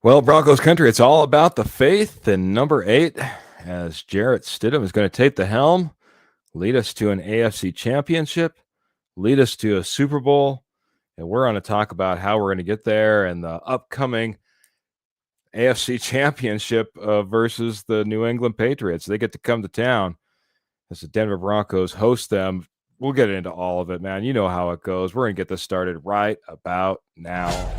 Well, Broncos country, it's all about the faith. And number 8, as Jarrett Stidham is going to take the helm, lead us to an AFC Championship, lead us to a Super Bowl. And we're going to talk about how we're going to get there and the upcoming AFC Championship versus the New England Patriots. They get to come to town as the Denver Broncos host them. We'll get into all of it, man. You know how it goes. We're going to get this started right about now.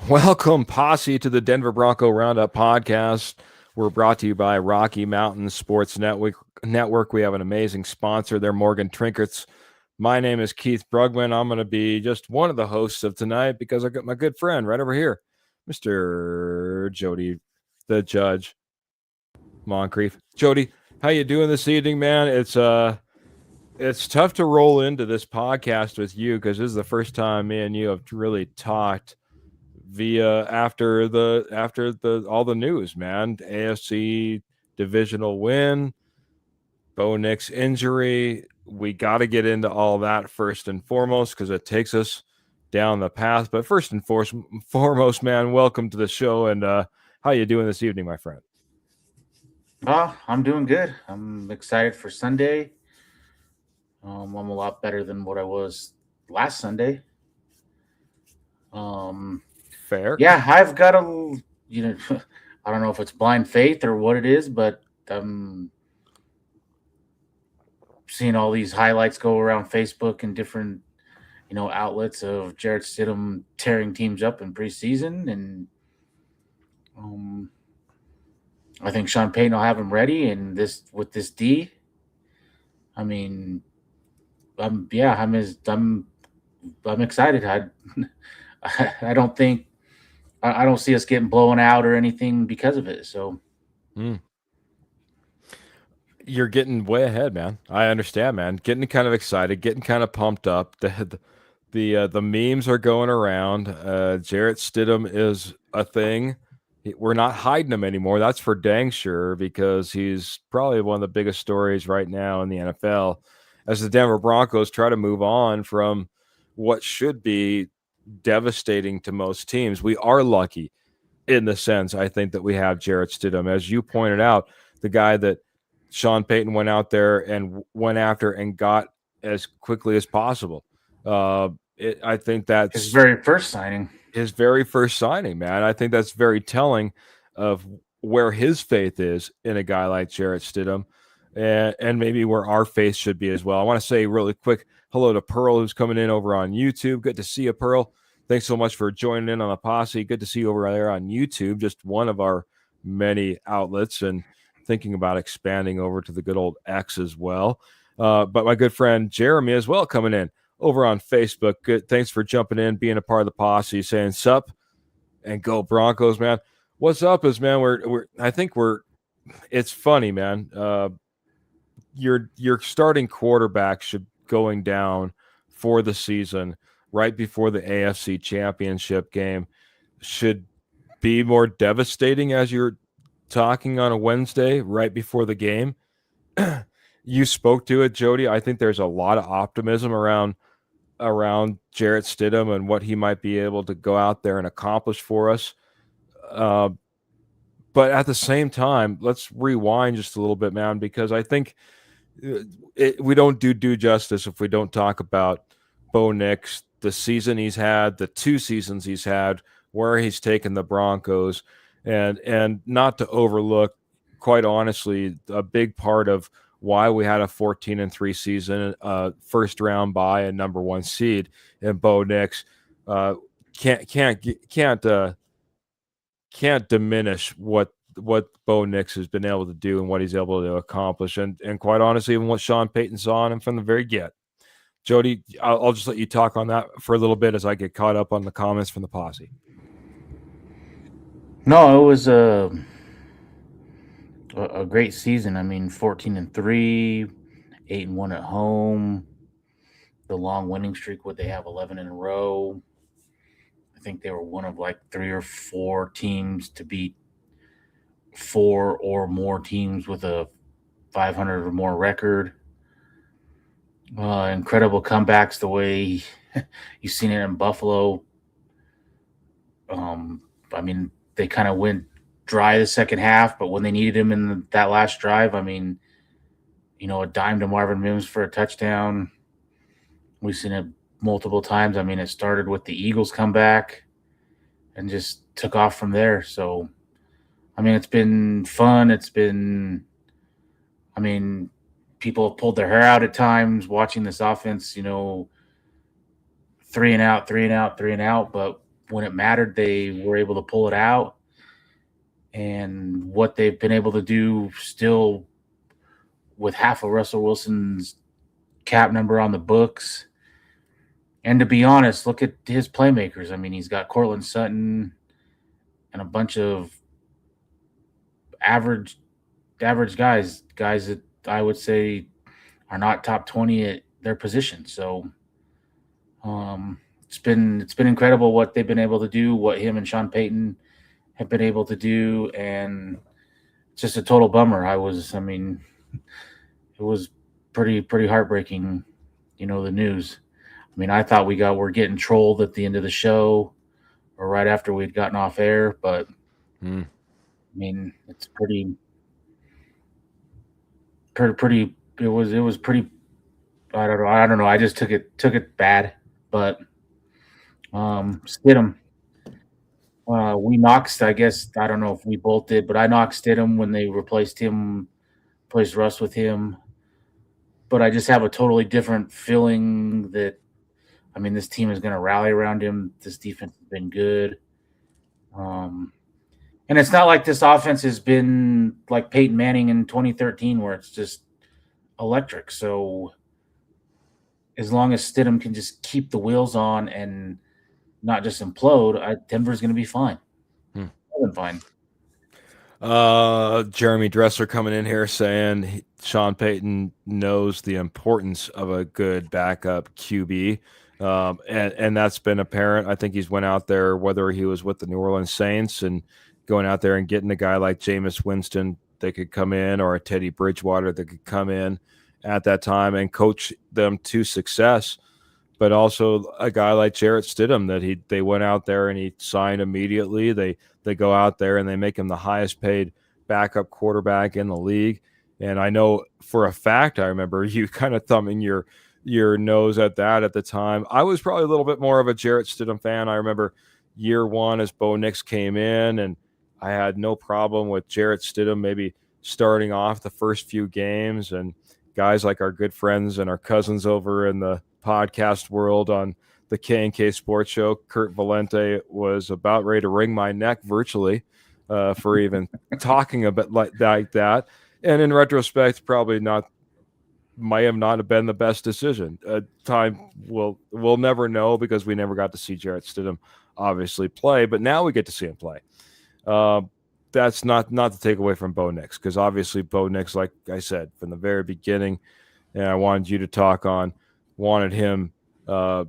Welcome, Posse, to the Denver Bronco Roundup podcast. We're brought to you by Rocky Mountain Sports Network. We have an amazing sponsor there, Morgan Trinkets. My name is Keith Brugman. I'm going to be just one of the hosts of tonight because I got my good friend right over here, Mr. Jody, the Judge Moncrief. Jody, how you doing this evening, man? It's tough to roll into this podcast with you because this is the first time me and you have really talked via after all the news, man. AFC divisional win, Bo Nix injury. We got to get into all that first and foremost because it takes us down the path. But first and foremost, man, welcome to the show. And how you doing this evening, my friend? I'm doing good. I'm excited for Sunday. I'm a lot better than what I was last Sunday. Fair. Yeah, I've got I don't know if it's blind faith or what it is, but I'm seeing all these highlights go around Facebook and different, outlets of Jarrett Stidham tearing teams up in preseason, and I think Sean Payton will have him ready. And with this D, I mean, I'm excited. I don't think. I don't see us getting blown out or anything because of it. So You're getting way ahead, man. I understand, man. Getting kind of excited, getting kind of pumped up. The memes are going around. Jarrett Stidham is a thing. We're not hiding him anymore. That's for dang sure, because he's probably one of the biggest stories right now in the NFL as the Denver Broncos try to move on from what should be devastating to most teams. We are lucky in the sense, I think, that we have Jarrett Stidham. As you pointed out, the guy that Sean Payton went out there and went after and got as quickly as possible. I think that's his very first signing. Man. I think that's very telling of where his faith is in a guy like Jarrett Stidham, and maybe where our faith should be as well. I want to say really quick hello to Pearl, who's coming in over on YouTube. Good to see you, Pearl. Thanks so much for joining in on the posse. Good to see you over there on YouTube, just one of our many outlets, and thinking about expanding over to the good old X as well. But my good friend Jeremy as well coming in over on Facebook. Good. Thanks for jumping in, being a part of the posse, saying sup and go Broncos, man. What's up is, man, it's funny, man. Your starting quarterback should going down for the season right before the AFC Championship game should be more devastating as you're talking on a Wednesday right before the game. You spoke to it, Jody. I think there's a lot of optimism around Jarrett Stidham and what he might be able to go out there and accomplish for us. But at the same time, let's rewind just a little bit, man, because I think we don't do justice if we don't talk about Bo Nix, the season he's had, the 2 seasons he's had, where he's taken the Broncos, and not to overlook quite honestly, a big part of why we had a 14-3 season, first round bye and number one seed in Bo Nix. Can't diminish what Bo Nix has been able to do and what he's able to accomplish, and quite honestly, even what Sean Payton saw in him from the very get. Jody, I'll just let you talk on that for a little bit as I get caught up on the comments from the posse. No, it was a great season. I mean, 14-3, 8-1 at home. The long winning streak, would they have 11 in a row? I think they were one of like 3 or 4 teams to beat 4 or more teams with a 500 or more record. Incredible comebacks the way you've seen it in Buffalo. I mean, they kind of went dry the second half, but when they needed him in that last drive, I mean, a dime to Marvin Mims for a touchdown. We've seen it multiple times. I mean, it started with the Eagles comeback and just took off from there. So, I mean, it's been fun. People have pulled their hair out at times watching this offense, 3 and out, 3 and out, 3 and out. But when it mattered, they were able to pull it out. And what they've been able to do still with half of Russell Wilson's cap number on the books. And to be honest, look at his playmakers. I mean, he's got Cortland Sutton and a bunch of average guys that I would say are not top 20 at their position. So it's been incredible what they've been able to do, what him and Sean Payton have been able to do, and it's just a total bummer. It was pretty heartbreaking, the news. I mean, I thought we're getting trolled at the end of the show or right after we'd gotten off air, but I mean, it's pretty. It was pretty. I don't know. I just took it bad, but Stidham. We knocked. I guess I don't know if we both did, but I knocked Stidham when they replaced Russ with him. But I just have a totally different feeling that, I mean, this team is going to rally around him. This defense has been good. And it's not like this offense has been like Peyton Manning in 2013 where it's just electric. So as long as Stidham can just keep the wheels on and not just implode, Denver's going to be fine. More than fine. Jeremy Dresser coming in here saying Sean Payton knows the importance of a good backup QB. And that's been apparent. I think he's went out there, whether he was with the New Orleans Saints and going out there and getting a guy like Jameis Winston that could come in, or a Teddy Bridgewater that could come in at that time and coach them to success. But also a guy like Jarrett Stidham that they went out there and he signed immediately. They go out there and they make him the highest paid backup quarterback in the league. And I know for a fact, I remember you kind of thumbing your nose at that at the time. I was probably a little bit more of a Jarrett Stidham fan. I remember year one as Bo Nix came in, and I had no problem with Jarrett Stidham maybe starting off the first few games, and guys like our good friends and our cousins over in the podcast world on the K&K Sports Show, Kurt Valente, was about ready to wring my neck virtually for even talking a bit like that. And in retrospect, probably might have not been the best decision. Time we'll never know, because we never got to see Jarrett Stidham obviously play, but now we get to see him play. That's not to take away from Bo Nix, because obviously Bo Nix, like I said from the very beginning, and I wanted you to talk on, wanted him to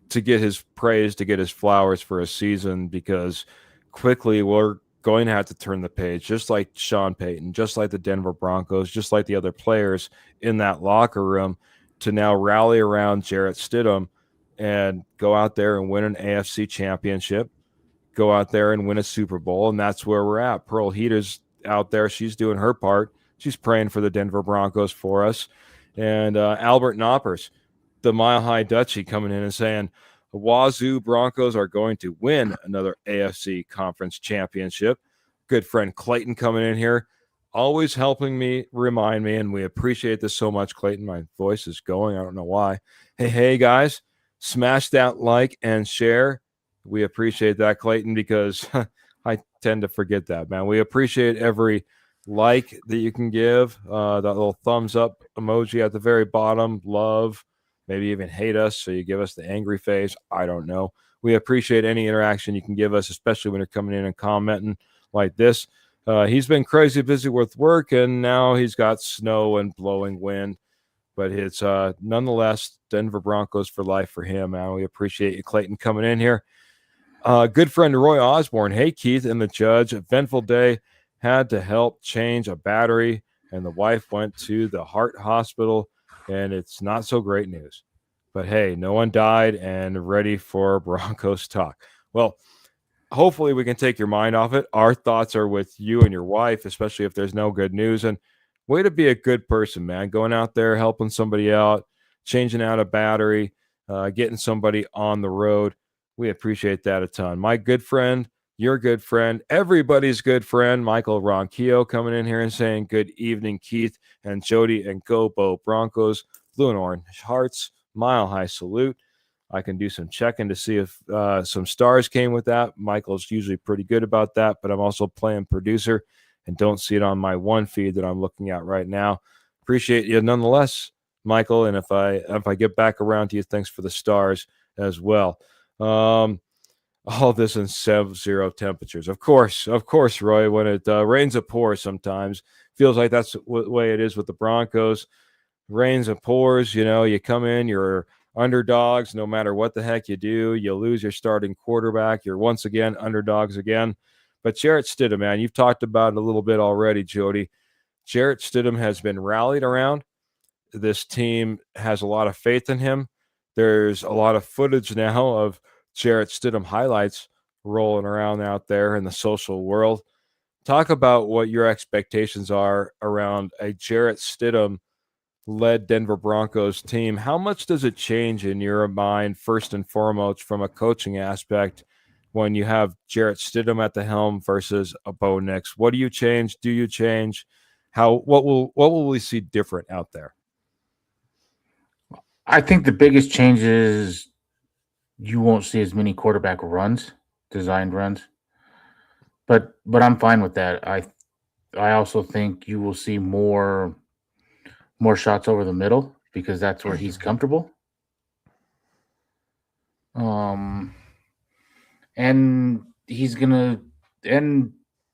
get his praise, to get his flowers for a season, because quickly we're going to have to turn the page, just like Sean Payton, just like the Denver Broncos, just like the other players in that locker room, to now rally around Jarrett Stidham and go out there and win an AFC Championship, go out there and win a Super Bowl. And that's where we're at. Pearl Heater's out there. She's doing her part. She's praying for the Denver Broncos for us. And Albert Knoppers, the Mile High Dutchie, coming in and saying the Wazoo Broncos are going to win another AFC Conference Championship. Good friend Clayton coming in here. always helping me, remind me, and we appreciate this so much, Clayton. My voice is going. I don't know why. Hey, guys, smash that like and share. We appreciate that, Clayton, because I tend to forget that, man. We appreciate every like that you can give, that little thumbs up emoji at the very bottom, love, maybe even hate us, so you give us the angry face. I don't know. We appreciate any interaction you can give us, especially when you're coming in and commenting like this. He's been crazy busy with work, and now he's got snow and blowing wind. But it's nonetheless Denver Broncos for life for him, man. We appreciate you, Clayton, coming in here. Good friend Roy Osborne. Hey, Keith and the judge. Eventful day. Had to help change a battery, and the wife went to the heart hospital, and it's not so great news. But hey, no one died, and ready for Broncos talk. Well, hopefully we can take your mind off it. Our thoughts are with you and your wife, especially if there's no good news. And way to be a good person, man. Going out there, helping somebody out, changing out a battery, getting somebody on the road. We appreciate that a ton. My good friend, your good friend, everybody's good friend, Michael Ronquillo, coming in here and saying good evening, Keith and Jody, and go Bo Broncos, blue and orange hearts, mile high salute. I can do some checking to see if some stars came with that. Michael's usually pretty good about that, but I'm also playing producer and don't see it on my one feed that I'm looking at right now. Appreciate you nonetheless, Michael. And if I get back around to you, thanks for the stars as well. All this in sub-zero temperatures. Of course, Roy, when it rains, it pours sometimes. Feels like that's the way it is with the Broncos. Rains and pours, you come in, you're underdogs no matter what the heck you do. You lose your starting quarterback. You're once again underdogs again. But Jarrett Stidham, man, you've talked about it a little bit already, Jody. Jarrett Stidham has been rallied around. This team has a lot of faith in him. There's a lot of footage now of Jarrett Stidham highlights rolling around out there in the social world. Talk about what your expectations are around a Jarrett Stidham led Denver Broncos team. How much does it change in your mind, first and foremost, from a coaching aspect, when you have Jarrett Stidham at the helm versus a Bo Nix? What do you change? Do you change? What will we see different out there? I think the biggest change is you won't see as many quarterback runs, designed runs. But I'm fine with that. I also think you will see more shots over the middle because that's where he's comfortable. And he's gonna, and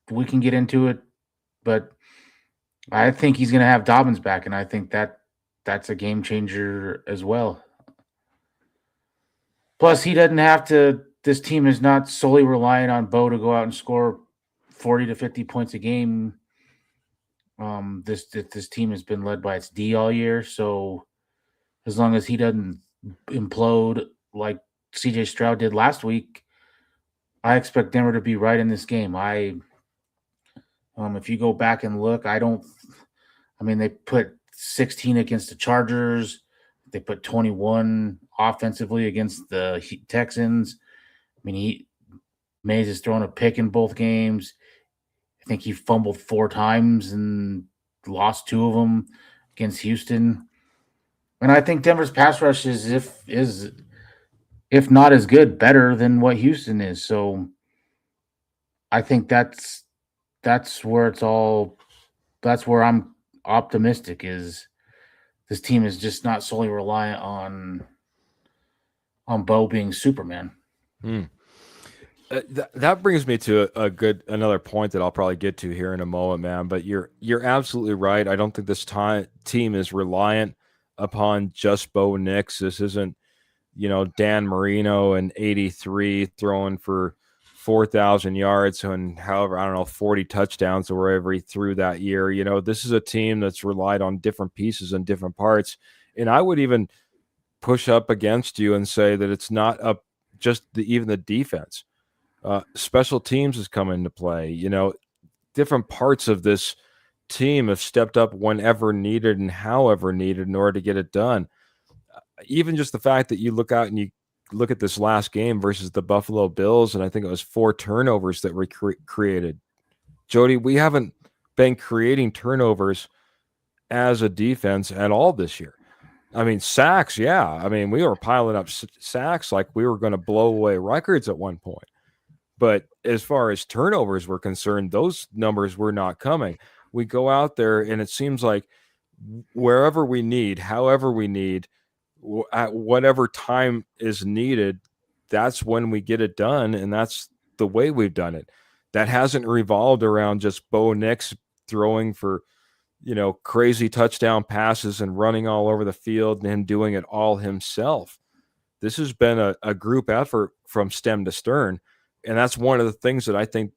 we can get into it, but I think he's gonna have Dobbins back, and I think that's a game changer as well. Plus, he doesn't have to. This team is not solely reliant on Bo to go out and score 40 to 50 points a game. This team has been led by its D all year, so as long as he doesn't implode like CJ Stroud did last week, I expect Denver to be right in this game. If you go back and look, they put 16 against the Chargers. They put 21 offensively against the Texans. Mays has thrown a pick in both games. I think he fumbled 4 times and lost 2 of them against Houston. And I think Denver's pass rush is if not as good, better than what Houston is. So I think that's where that's where I'm optimistic, is this team is just not solely reliant on Bo being Superman. That brings me to another point that I'll probably get to here in a moment, man. But you're absolutely right. I don't think this team is reliant upon just Bo Nix. This isn't, Dan Marino and 83 throwing for 4,000 yards and 40 touchdowns or wherever he threw that year. This is a team that's relied on different pieces and different parts. And I would even push up against you and say that it's not even the defense. Special teams has come into play. Different parts of this team have stepped up whenever needed and however needed in order to get it done. Even just the fact that you look out and you look at this last game versus the Buffalo Bills, and I think it was 4 turnovers that were created. Jody, we haven't been creating turnovers as a defense at all this year. I mean, sacks, yeah. I mean, we were piling up sacks like we were going to blow away records at one point. But as far as turnovers were concerned, those numbers were not coming. We go out there, and it seems like wherever we need, however we need, at whatever time is needed, that's when we get it done, and that's the way we've done it. That hasn't revolved around just Bo Nix throwing for, crazy touchdown passes and running all over the field and him doing it all himself. This has been a group effort from stem to stern. And that's one of the things that I think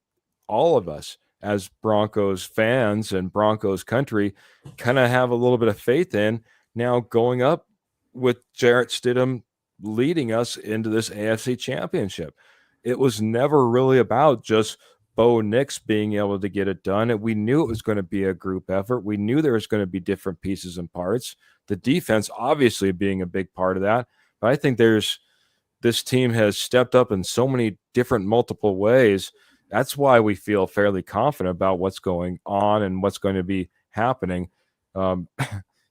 all of us as Broncos fans and Broncos country kind of have a little bit of faith in now going up with Jarrett Stidham leading us into this AFC Championship. It was never really about just Bo Nix being able to get it done. And we knew it was going to be a group effort. We knew there was going to be different pieces and parts. The defense obviously being a big part of that. But I think this team has stepped up in so many different multiple ways. That's why we feel fairly confident about what's going on and what's going to be happening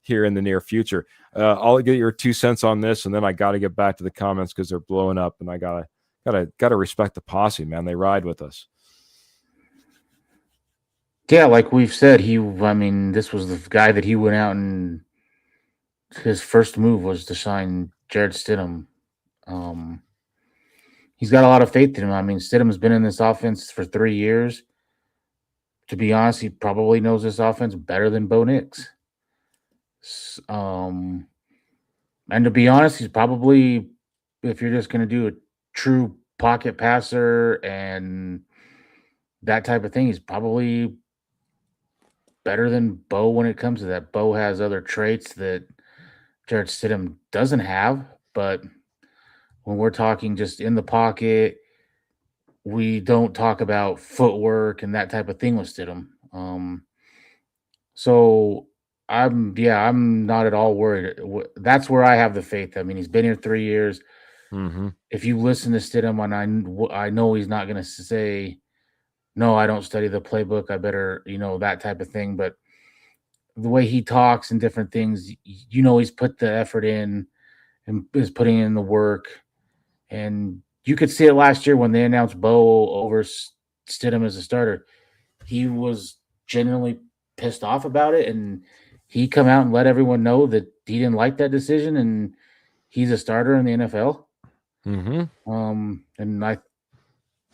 here in the near future. I'll get your 2 cents on this, and then I got to get back to the comments because they're blowing up, and I gotta respect the posse, man. They ride with us. Yeah, like we've said, this was the guy that he went out and his first move was to sign Jarrett Stidham. He's got a lot of faith in him. I mean, Stidham's been in this offense for 3 years. To be honest, he probably knows this offense better than Bo Nix. And to be honest, he's probably, if you're just going to do a true pocket passer and that type of thing, he's probably better than Bo when it comes to that. Bo has other traits that Jarrett Stidham doesn't have, but when we're talking just in the pocket, we don't talk about footwork and that type of thing with Stidham. So I'm not at all worried. That's where I have the faith. I mean, he's been here 3 years. Mm-hmm. If you listen to Stidham, and I know he's not going to say, no, I don't study the playbook, I better, that type of thing. But the way he talks and different things, he's put the effort in and is putting in the work. And you could see it last year when they announced Bo over Stidham as a starter. He was genuinely pissed off about it, and he come out and let everyone know that he didn't like that decision, and he's a starter in the NFL. Mm-hmm. And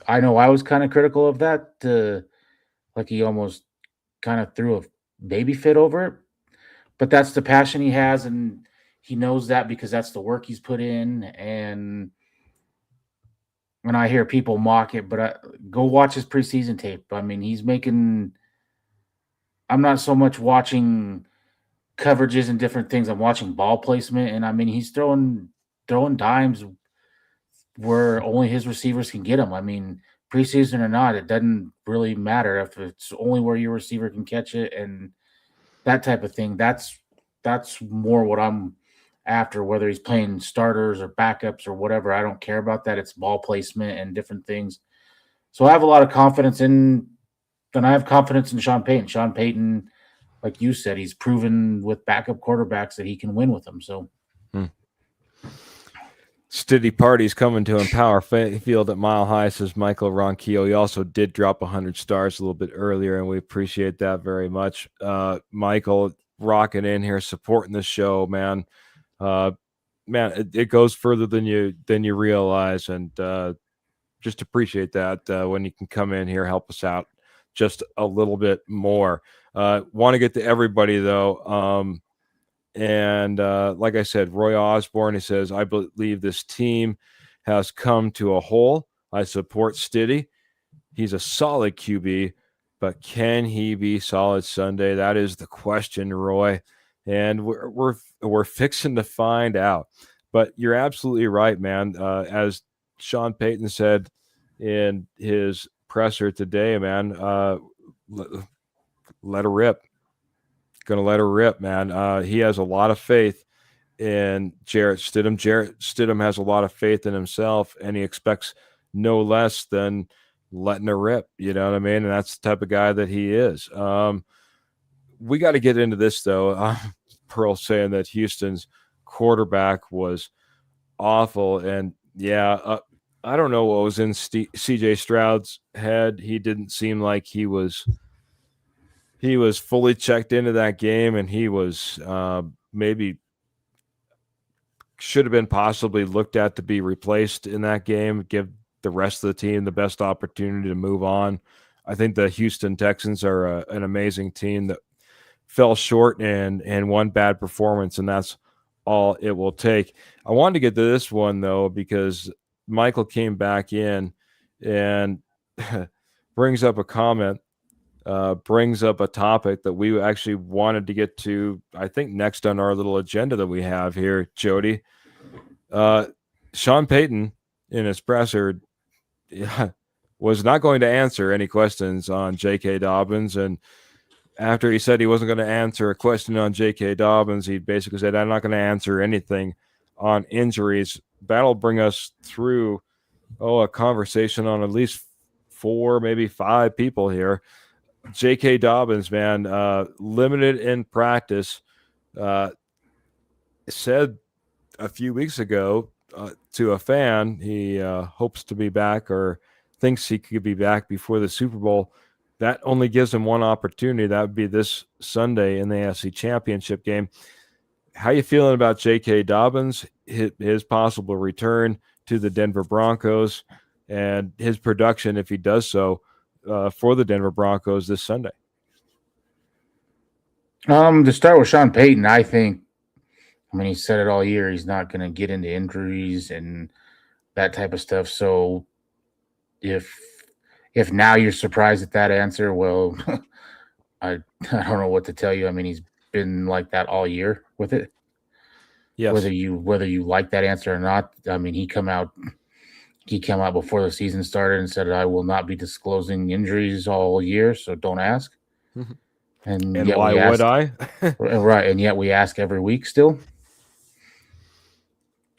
I know I was kind of critical of that, like he almost kind of threw a baby fit over it. But that's the passion he has, and he knows that because that's the work he's put in. And when I hear people mock it, but go watch his preseason tape. I mean, I'm not so much watching coverages and different things. I'm watching ball placement, and I mean, he's throwing dimes where only his receivers can get him. I mean, preseason or not, it doesn't really matter if it's only where your receiver can catch it and that type of thing. That's more what I'm after, whether he's playing starters or backups or whatever. I don't care about that. It's ball placement and different things. So I have a lot of confidence and I have confidence in Sean Payton. Sean Payton, like you said, he's proven with backup quarterbacks that he can win with them. So Steady parties coming to Empower Field at Mile High, says Michael Ronquillo. He also did drop 100 stars a little bit earlier, and we appreciate that very much. Michael rocking in here, supporting the show, man. It goes further than you realize, and just appreciate that when you can come in here, help us out just a little bit more. Want to get to everybody though. And like I said, Roy Osborne, he says, I believe this team has come to a whole. I support Stiddy. He's a solid QB, but can he be solid Sunday? That is the question, Roy. And we're fixing to find out. But you're absolutely right, man. As Sean Payton said in his presser today, man, let her rip. Going to let her rip, man. He has a lot of faith in Jarrett Stidham. Jarrett Stidham has a lot of faith in himself, and he expects no less than letting it rip. You know what I mean? And that's the type of guy that he is. We got to get into this though. Pearl saying that Houston's quarterback was awful, and yeah, I don't know what was in CJ Stroud's head. He didn't seem like he was fully checked into that game, and he was maybe should have been possibly looked at to be replaced in that game, give the rest of the team the best opportunity to move on. I think the Houston Texans are an amazing team that fell short and one bad performance, and that's all it will take. I wanted to get to this one though because Michael came back in and brings up a comment, brings up a topic that we actually wanted to get to, I think, next on our little agenda that we have here, Jody. Sean Payton in his presser was not going to answer any questions on J.K. Dobbins, and after he said he wasn't going to answer a question on J.K. Dobbins, he basically said, I'm not going to answer anything on injuries. That'll bring us through, a conversation on at least 4, maybe 5 people here. J.K. Dobbins, man, limited in practice, said a few weeks ago to a fan he hopes to be back or thinks he could be back before the Super Bowl. That only gives him one opportunity. That would be this Sunday in the AFC Championship game. How you feeling about J.K. Dobbins, his possible return to the Denver Broncos, and his production if he does so for the Denver Broncos this Sunday? To start with Sean Payton, I mean, he said it all year. He's not going to get into injuries and that type of stuff. So if now you're surprised at that answer, well, I don't know what to tell you. I mean, he's been like that all year with it. Yes. Whether you like that answer or not, I mean, he came out before the season started and said, I will not be disclosing injuries all year, so don't ask. Mm-hmm. And why would I? Right, and yet we ask every week still.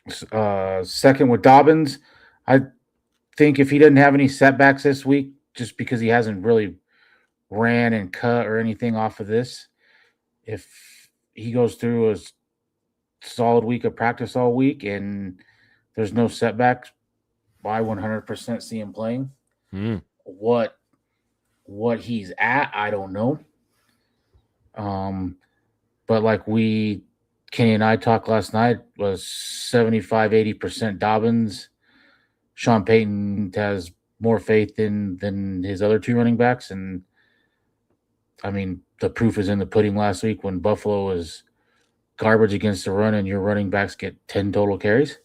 Second with Dobbins, I think if he didn't have any setbacks this week, just because he hasn't really ran and cut or anything off of this, if he goes through a solid week of practice all week and there's no setbacks, I 100% see him playing. What he's at, I don't know. But like Kenny and I talked last night, was 75-80% Dobbins. Sean Payton has more faith than his other 2 running backs, and I mean the proof is in the pudding last week when Buffalo was garbage against the run and your running backs get 10 total carries.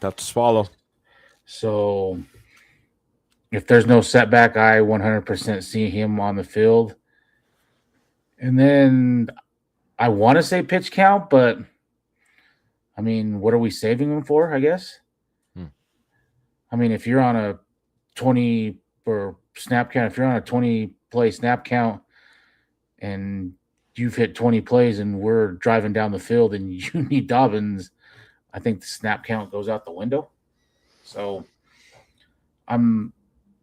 Tough to swallow. So if there's no setback, I 100% see him on the field. And then I want to say pitch count, but I mean, what are we saving him for, I guess? I mean, if you're on a 20 or snap count, if you're on a 20 play snap count and you've hit 20 plays and we're driving down the field and you need Dobbins, I think the snap count goes out the window. So I'm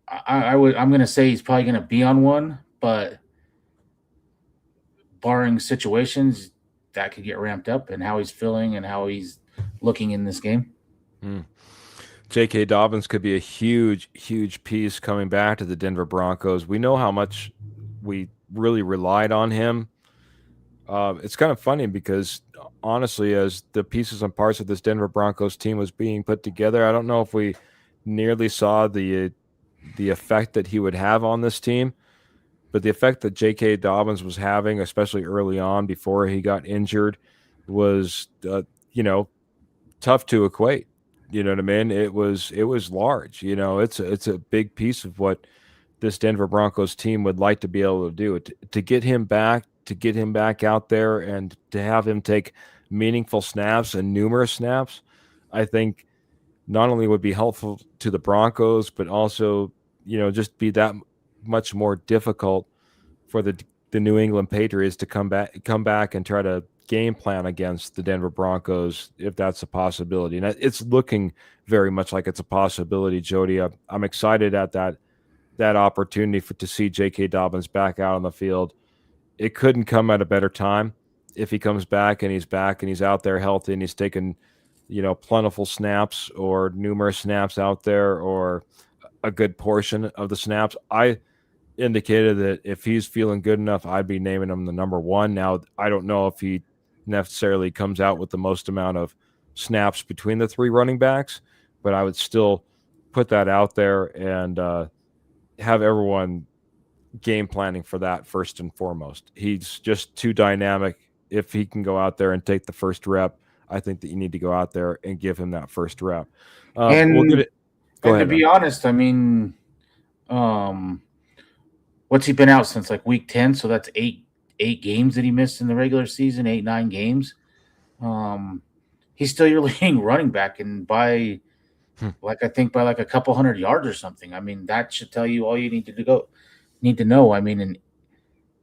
going to say he's probably going to be on one, but barring situations that could get ramped up and how he's feeling and how he's looking in this game. J.K. Dobbins could be a huge, huge piece coming back to the Denver Broncos. We know how much we really relied on him. It's kind of funny because, honestly, as the pieces and parts of this Denver Broncos team was being put together, I don't know if we nearly saw the effect that he would have on this team. But the effect that J.K. Dobbins was having, especially early on before he got injured, was, tough to equate. You know what I mean? It was large. You know, it's a big piece of what this Denver Broncos team would like to be able to do. To get him back out there and to have him take meaningful snaps and numerous snaps, I think not only would be helpful to the Broncos, but also, just be that much more difficult for the New England Patriots to come back and try to game plan against the Denver Broncos if that's a possibility. And it's looking very much like it's a possibility, Jody. I'm excited at that opportunity to see J.K. Dobbins back out on the field. It couldn't come at a better time if he comes back and he's out there healthy and he's taking, plentiful snaps or numerous snaps out there or a good portion of the snaps. I indicated that if he's feeling good enough, I'd be naming him the number one. Now, I don't know if he necessarily comes out with the most amount of snaps between the three running backs, but I would still put that out there and have everyone game planning for that first and foremost. He's just too dynamic. If he can go out there and take the first rep, I think that you need to go out there and give him that first rep. And, we'll get it. Go ahead, to be honest, I mean, what's he been out since like week 10? So that's eight games that he missed in the regular season, 9 games. He's still your leading running back, and by like a couple hundred yards or something. I mean, that should tell you all you need to know. I mean, and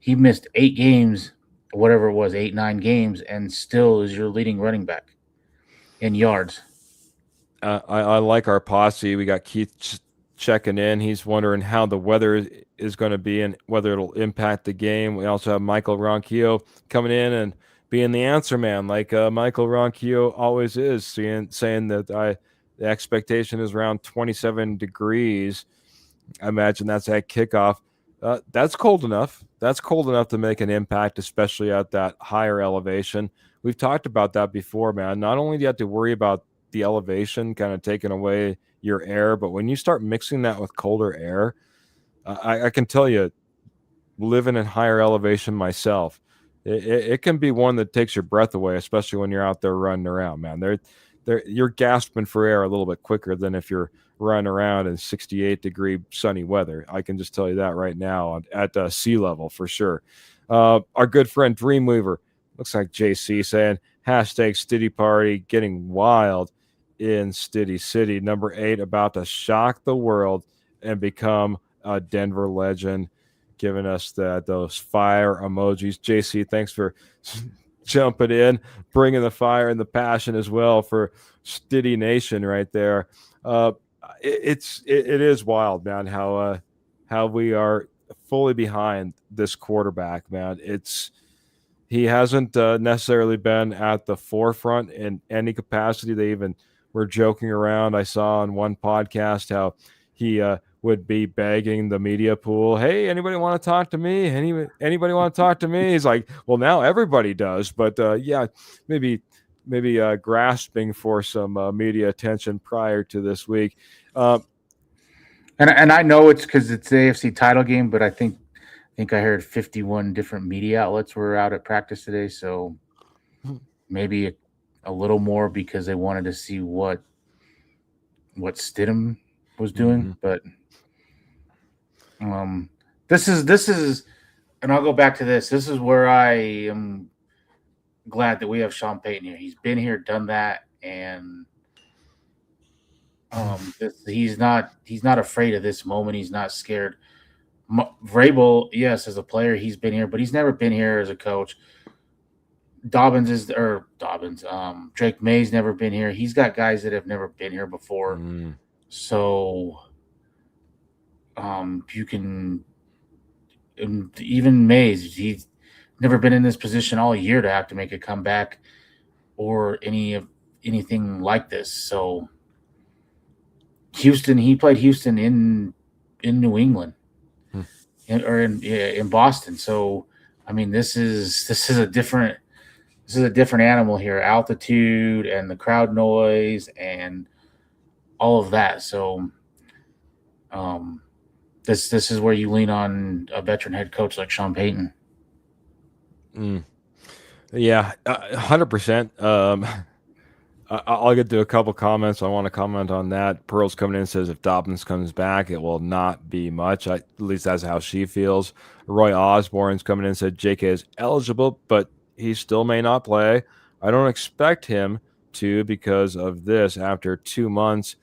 he missed 8 games, whatever it was, 9 games, and still is your leading running back in yards. I like our posse. We got Keith checking in. He's wondering how the weather is going to be and whether it'll impact the game. We also have Michael Ronquillo coming in and being the answer man, like Michael Ronquillo always is, saying that the expectation is around 27 degrees. I imagine that's at kickoff. That's cold enough. That's cold enough to make an impact, especially at that higher elevation. We've talked about that before, man. Not only do you have to worry about the elevation kind of taking away your air, but when you start mixing that with colder air, I can tell you, living in higher elevation myself, it can be one that takes your breath away, especially when you're out there running around, man. You're gasping for air a little bit quicker than if you're running around in 68-degree sunny weather. I can just tell you that right now at sea level for sure. Our good friend Dreamweaver, looks like JC saying, #Stiddy party getting wild in Stiddy City. Number 8 about to shock the world and become a Denver legend, giving us those fire emojis. JC, thanks for jumping in, bringing the fire and the passion as well for Stiddy Nation right there. It is wild, man, how we are fully behind this quarterback, man. He hasn't necessarily been at the forefront in any capacity. They even were joking around. I saw on one podcast how he would be begging the media pool, "Hey, anybody want to talk to me? Anybody want to talk to me?" He's like, "Well, now everybody does." But yeah, maybe grasping for some media attention prior to this week. And I know it's because it's the AFC title game, but I think I heard 51 different media outlets were out at practice today, so maybe a little more because they wanted to see what Stidham was doing. But this is, and I'll go back to this. This is where I am glad that we have Sean Payton here. He's been here, done that, and he's not afraid of this moment. He's not scared. Vrabel, yes, as a player, he's been here, but he's never been here as a coach. Drake May's never been here. He's got guys that have never been here before. So you can, and even Mays, he's never been in this position all year to have to make a comeback or anything like this. So Houston, he played Houston in New England. Or in Boston. So I mean, this is a different animal here. Altitude and the crowd noise and all of that. So this is where you lean on a veteran head coach like Sean Payton. Yeah, 100%. I'll get to a couple comments. I want to comment on that. Pearl's coming in and says if Dobbins comes back, it will not be much. At least that's how she feels. Roy Osborne's coming in and said JK is eligible, but he still may not play. I don't expect him to because of this. After 2 months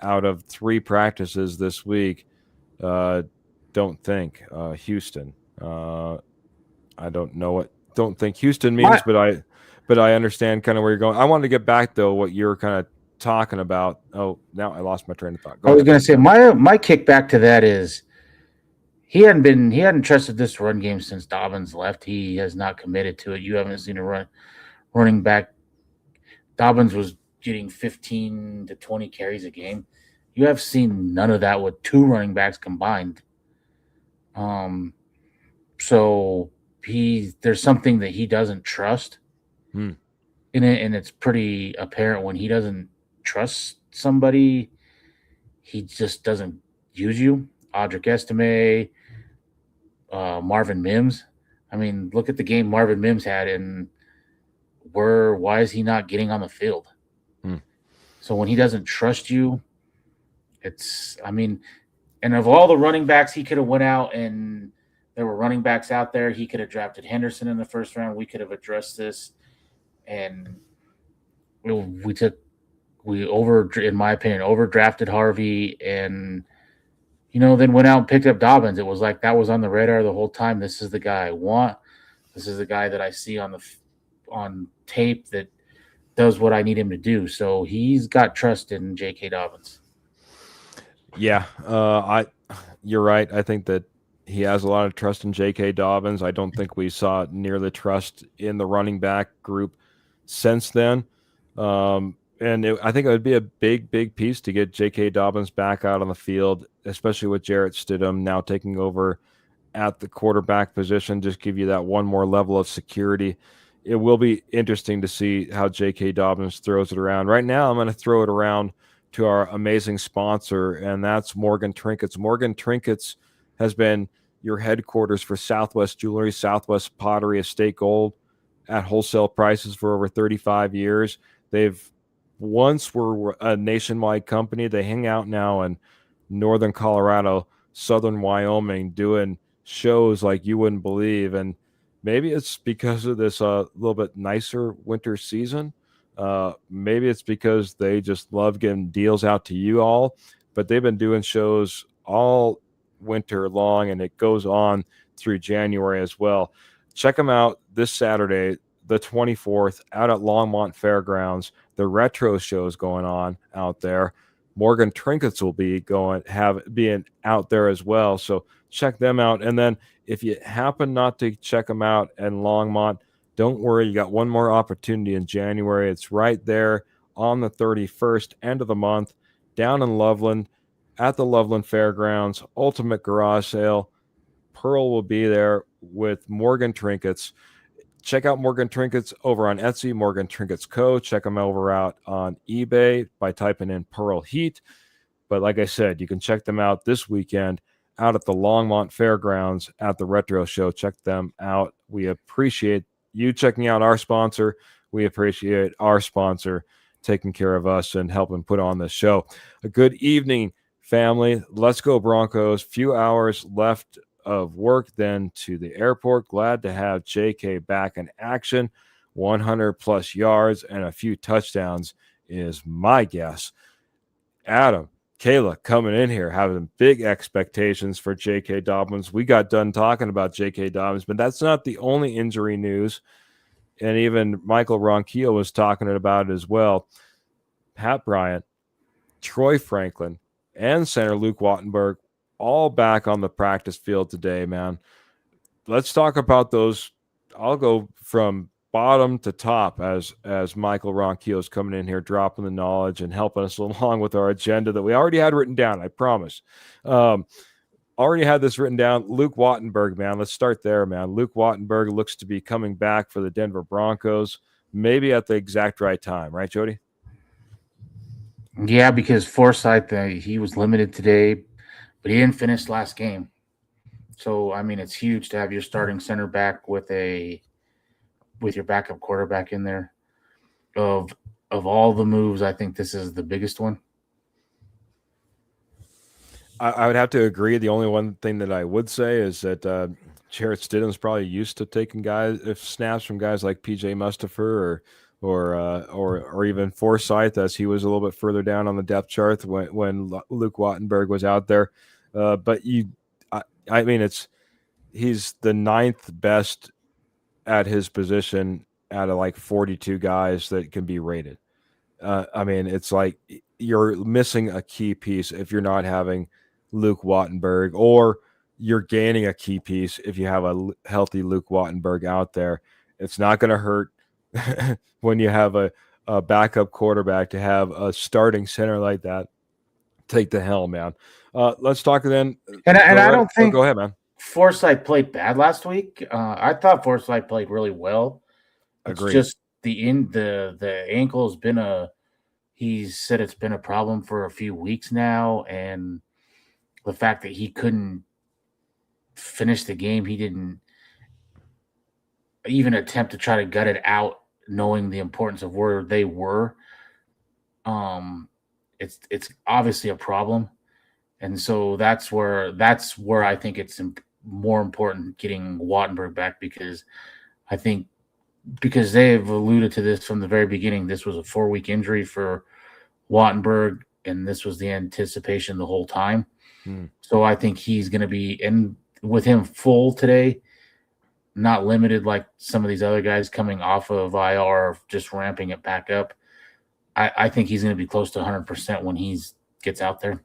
out of 3 practices this week, don't think. Houston. I don't know what don't think Houston means, but I understand kind of where you're going. I wanted to get back though what you're kind of talking about. Oh, now I lost my train of thought. Go I was ahead. going to say my kickback to that is he hadn't trusted this run game since Dobbins left. He has not committed to it. You haven't seen a running back. Dobbins was getting 15 to 20 carries a game. You have seen none of that with two running backs combined. So there's something that he doesn't trust in it, and it's pretty apparent when he doesn't trust somebody, he just doesn't use you. Audric Estime, Marvin Mims. I mean, look at the game Marvin Mims had, and why is he not getting on the field? So when he doesn't trust you, and of all the running backs, he could have went out and there were running backs out there. He could have drafted Henderson in the first round. We could have addressed this, and in my opinion, overdrafted Harvey, and then went out and picked up Dobbins. It was like that was on the radar the whole time. This is the guy I want. This is the guy that I see on tape that does what I need him to do. So he's got trust in J.K. Dobbins. Yeah, you're right. I think that he has a lot of trust in J.K. Dobbins. I don't think we saw near the trust in the running back group since then. I think it would be a big piece to get J.K. Dobbins back out on the field, especially with Jarrett Stidham now taking over at the quarterback position. Just give you that one more level of security. It will be interesting to see how J.K. Dobbins throws it around. Right now, I'm going to throw it around to our amazing sponsor, and that's Morgan Trinkets. Morgan Trinkets has been your headquarters for Southwest Jewelry, Southwest Pottery, Estate Gold at wholesale prices for over 35 years. They've once were a nationwide company. They hang out now in northern Colorado, southern Wyoming, doing shows like you wouldn't believe. And maybe it's because of this little bit nicer winter season. Maybe it's because they just love getting deals out to you all, but they've been doing shows all winter long, and it goes on through January as well. Check them out this Saturday, the 24th, out at Longmont Fairgrounds. The retro show is going on out there. Morgan Trinkets will be being out there as well. So check them out. And then if you happen not to check them out in Longmont, don't worry, you got one more opportunity in January. It's right there on the 31st, end of the month, down in Loveland at the Loveland Fairgrounds, Ultimate Garage Sale. Pearl will be there with Morgan Trinkets. Check out Morgan Trinkets over on Etsy, Morgan Trinkets Co. Check them over out on eBay by typing in Pearl Heat. But like I said, you can check them out this weekend out at the Longmont Fairgrounds at the Retro Show. Check them out. We appreciate you checking out our sponsor. We appreciate our sponsor taking care of us and helping put on this show. A good evening, family. Let's go Broncos. Few hours left of work then to the airport. Glad to have JK back in action. 100 plus yards and a few touchdowns is my guess. Adam, Kayla coming in here having big expectations for J.K. Dobbins. We got done talking about J.K. Dobbins, but that's not the only injury news. And even Michael Ronquillo was talking about it as well. Pat Bryant, Troy Franklin, and center Luke Wattenberg all back on the practice field today, man. Let's talk about those. I'll go from bottom to top as Michael Ronquillo is coming in here, dropping the knowledge and helping us along with our agenda that we already had written down, I promise. Already had this written down. Luke Wattenberg, man. Let's start there, man. Luke Wattenberg looks to be coming back for the Denver Broncos, maybe at the exact right time. Right, Jody? Yeah, because Forsythe, he was limited today, but he didn't finish last game. So, I mean, it's huge to have your starting center back with your backup quarterback in there. Of all the moves, I think this is the biggest one. I would have to agree. The only one thing that I would say is that Jarrett Stidham's probably used to taking snaps from guys like PJ Mustipher or even Forsythe, as he was a little bit further down on the depth chart when Luke Wattenberg was out there. But he's the ninth best at his position out of like 42 guys that can be rated. I mean, it's like you're missing a key piece if you're not having Luke Wattenberg, or you're gaining a key piece if you have a healthy Luke Wattenberg out there. It's not going to hurt when you have a backup quarterback to have a starting center like that take the helm, man. Let's talk then. And I don't think go ahead, man. Forsythe played bad last week. I thought Forsythe played really well. It's Agreed. just the ankle has been he said it's been a problem for a few weeks now, and the fact that he couldn't finish the game, he didn't even attempt to try to gut it out, knowing the importance of where they were. It's obviously a problem, and so that's where I think it's more important getting Wattenberg back, because I think because they've alluded to this from the very beginning, this was a 4-week injury for Wattenberg, and this was the anticipation the whole time. So I think he's going to be in with him full today, not limited like some of these other guys coming off of IR, just ramping it back up. I think he's going to be close to 100% when he gets out there.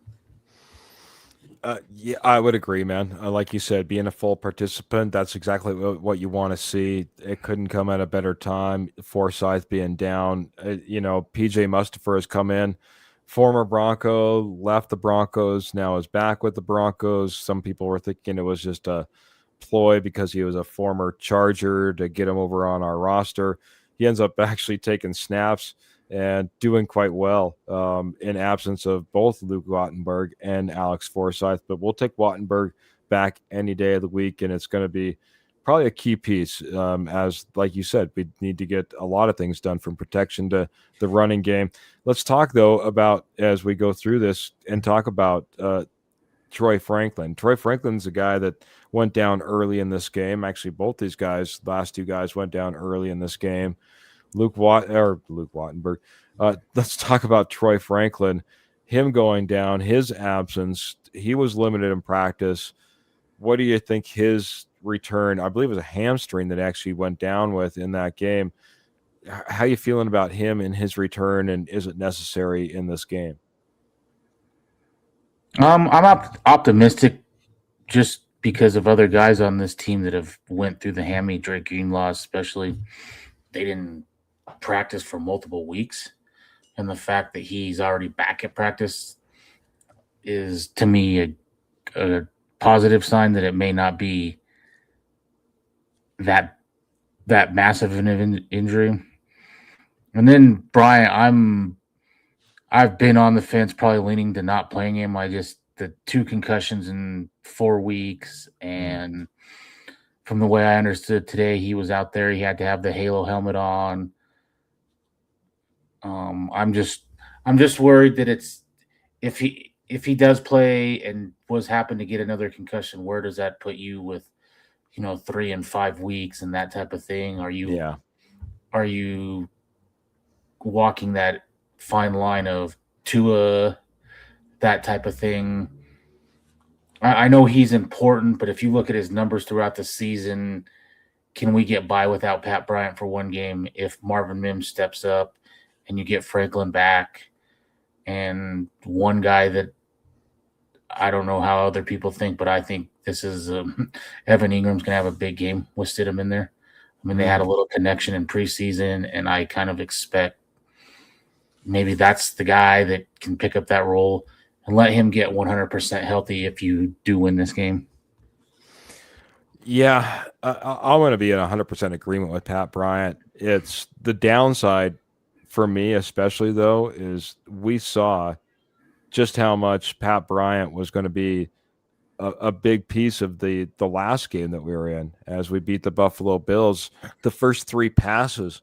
Yeah, I would agree, man. Like you said, being a full participant, that's exactly what you want to see. It couldn't come at a better time. Forsythe being down, PJ Mustipher has come in, former Bronco, left the Broncos, now is back with the Broncos. Some people were thinking it was just a ploy because he was a former Charger to get him over on our roster. He ends up actually taking snaps and doing quite well in absence of both Luke Wattenberg and Alex Forsythe. But we'll take Wattenberg back any day of the week, and it's going to be probably a key piece. As like you said, we need to get a lot of things done, from protection to the running game. Let's talk, though, about, as we go through this, and talk about Troy Franklin. Troy Franklin's a guy that went down early in this game. Actually, both these guys, last two guys, went down early in this game. Luke Wattenberg. Let's talk about Troy Franklin. Him going down, his absence. He was limited in practice. What do you think his return? I believe it was a hamstring that actually went down with in that game. How are you feeling about him and his return, and is it necessary in this game? I'm optimistic, just because of other guys on this team that have went through the hammy. Drake Greenlaw especially, they didn't practice for multiple weeks, and the fact that he's already back at practice is, to me, a positive sign that it may not be that massive an injury. And then Bryant, I've been on the fence, probably leaning to not playing him. The 2 concussions in 4 weeks, and from the way I understood today, he was out there. He had to have the Halo helmet on. I'm just worried that if he does play and happen to get another concussion, where does that put you with 3 and 5 weeks and that type of thing? Are you walking that fine line of Tua, that type of thing? I know he's important, but if you look at his numbers throughout the season, can we get by without Pat Bryant for one game if Marvin Mims steps up and you get Franklin back, and one guy that I don't know how other people think, but I think this is Evan Ingram's going to have a big game with Stidham in there. I mean, they had a little connection in preseason, and I kind of expect maybe that's the guy that can pick up that role, and let him get 100% healthy if you do win this game. Yeah, I want to be in 100% agreement with Pat Bryant. It's the downside for me, especially, though, is we saw just how much Pat Bryant was going to be a big piece of the last game that we were in as we beat the Buffalo Bills. The first 3 passes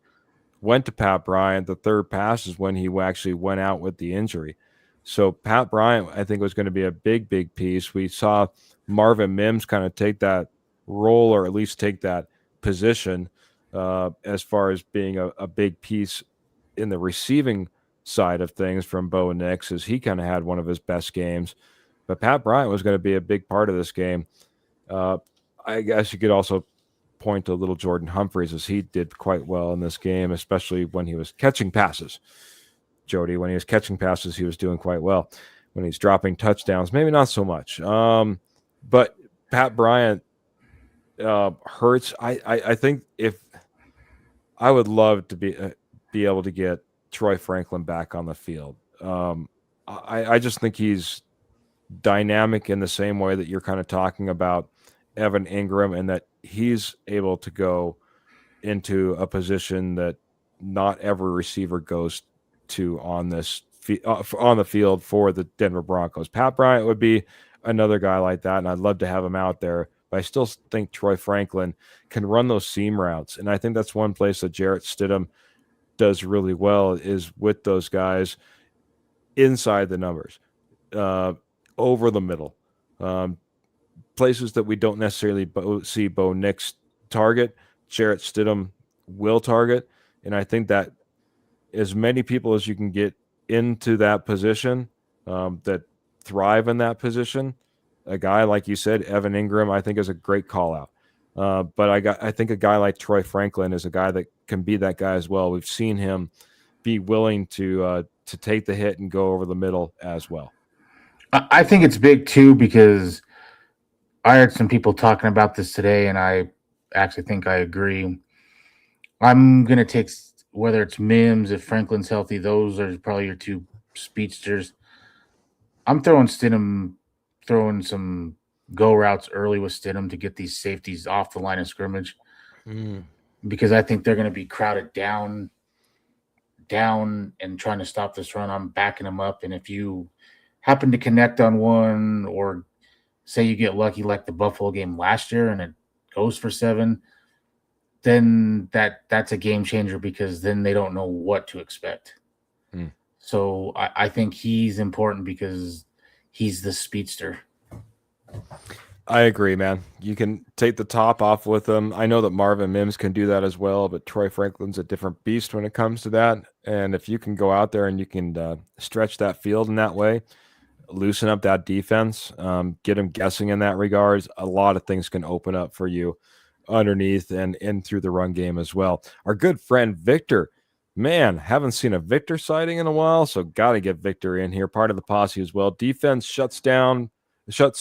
went to Pat Bryant. The third pass is when he actually went out with the injury. So Pat Bryant, I think, was going to be a big, big piece. We saw Marvin Mims kind of take that role, or at least take that position as far as being a big piece in the receiving side of things from Bo Nix, as he kind of had one of his best games. But Pat Bryant was going to be a big part of this game. I guess you could also point to little Jordan Humphreys, as he did quite well in this game, especially when he was catching passes. Jody, when he was catching passes, he was doing quite well. When he's dropping touchdowns, maybe not so much. But Pat Bryant hurts. I think if I would love to be able to get Troy Franklin back on the field. I just think he's dynamic in the same way that you're kind of talking about Evan Ingram, and that he's able to go into a position that not every receiver goes to on the field for the Denver Broncos. Pat Bryant would be another guy like that, and I'd love to have him out there. But I still think Troy Franklin can run those seam routes, and I think that's one place that Jarrett Stidham does really well, is with those guys inside the numbers, over the middle, places that we don't necessarily see Bo Nix target. Jarrett Stidham will target, and I think that as many people as you can get into that position, that thrive in that position. A guy like you said, Evan Ingram, I think is a great call out. But I think a guy like Troy Franklin is a guy that can be that guy as well. We've seen him be willing to take the hit and go over the middle as well. I think it's big too, because I heard some people talking about this today, and I actually think I agree. I'm going to take, whether it's Mims, if Franklin's healthy, those are probably your two speedsters. I'm throwing some go routes early with Stidham to get these safeties off the line of scrimmage, because I think they're going to be crowded down and trying to stop this run. I'm backing them up, and if you happen to connect on one, or say you get lucky like the Buffalo game last year and it goes for 7, then that's a game changer, because then they don't know what to expect. So I think he's important because he's the speedster. I agree, man. You can take the top off with him. I know that Marvin Mims can do that as well, but Troy Franklin's a different beast when it comes to that. And if you can go out there and you can stretch that field in that way, loosen up that defense, get them guessing in that regards, a lot of things can open up for you underneath and in through the run game as well. Our good friend Victor, man, haven't seen a Victor sighting in a while, so got to get Victor in here, part of the posse as well. Defense shuts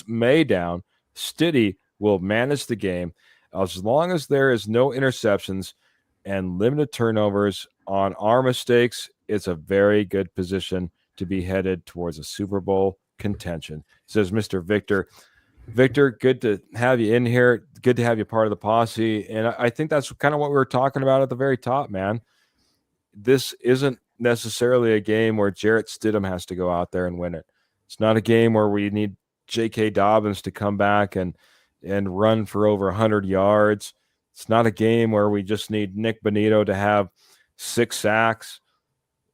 May down. Stiddy will manage the game as long as there is no interceptions and limited turnovers on our mistakes. It's a very good position to be headed towards a Super Bowl contention, says Mr. Victor. Victor, good to have you in here. Good to have you part of the posse. And I think that's kind of what we were talking about at the very top, man. This isn't necessarily a game where Jarrett Stidham has to go out there and win it. It's not a game where we need J.K. Dobbins to come back and run for over 100 yards. It's not a game where we just need Nick Bonito to have 6 sacks.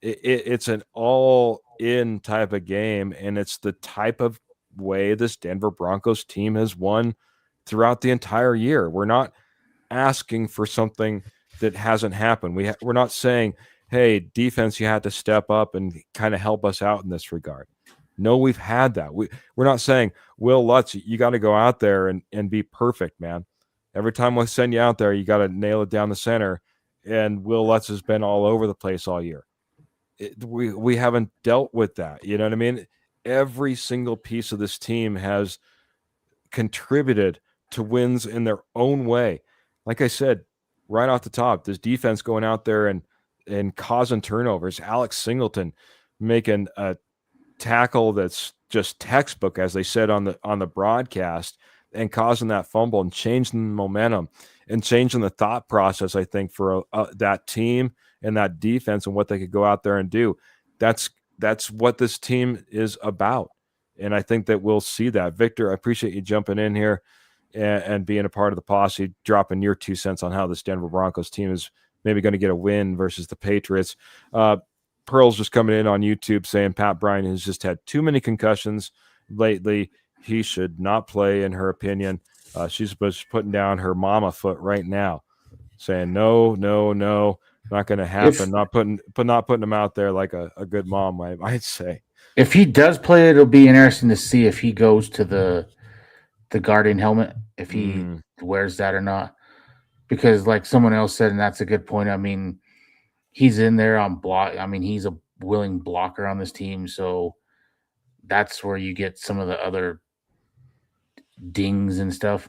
It's an all-in type of game, and it's the type of way this Denver Broncos team has won throughout the entire year. We're not asking for something that hasn't happened. We're not saying, hey, defense, you had to step up and kind of help us out in this regard. No, we've had that. We're not saying, Will Lutz, you got to go out there and be perfect, man. Every time we send you out there, you got to nail it down the center, and Will Lutz has been all over the place all year. We haven't dealt with that. You know what I mean? Every single piece of this team has contributed to wins in their own way. Like I said, right off the top, this defense going out there and causing turnovers. Alex Singleton making a tackle that's just textbook, as they said on the broadcast, and causing that fumble and changing the momentum and changing the thought process, I think, for that team and that defense and what they could go out there and do. That's what this team is about. And I think that we'll see that. Victor, I appreciate you jumping in here and being a part of the posse, dropping your 2 cents on how this Denver Broncos team is maybe going to get a win versus the Patriots. Pearl's just coming in on YouTube saying Pat Bryant has just had too many concussions lately. He should not play, in her opinion. She's putting down her mama foot right now, saying no, not going to happen. Not putting him out there like a good mom, I might say. If he does play, it'll be interesting to see if he goes to the Guardian helmet, if he wears that or not. because like someone else said, and that's a good point. I mean, he's in there on block. I mean, he's a willing blocker on this team, so that's where you get some of the other dings and stuff.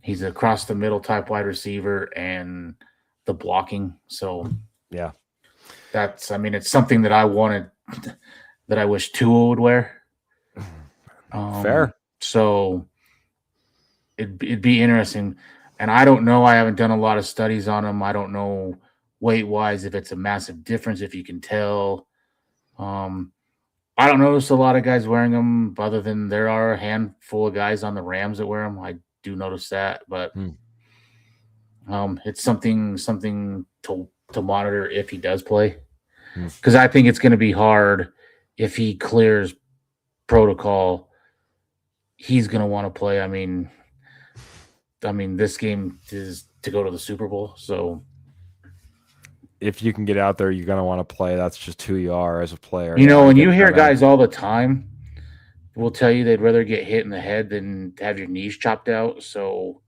He's across the middle type wide receiver and the blocking. So Yeah. that's, I mean, it's something that I wanted, that I wish Tua would wear. Fair. So it'd be interesting. And I don't know. I haven't done a lot of studies on him. I don't know weight wise if it's a massive difference, if you can tell. I don't notice a lot of guys wearing them, other than there are a handful of guys on the Rams that wear them. I do notice that, but it's something to monitor if he does play, because I think it's going to be hard if he clears protocol. He's going to want to play. I mean, this game is to go to the Super Bowl, so if you can get out there, you're going to want to play. That's just who you are as a player. You know, and you hear guys all the time will tell you they'd rather get hit in the head than have your knees chopped out. So,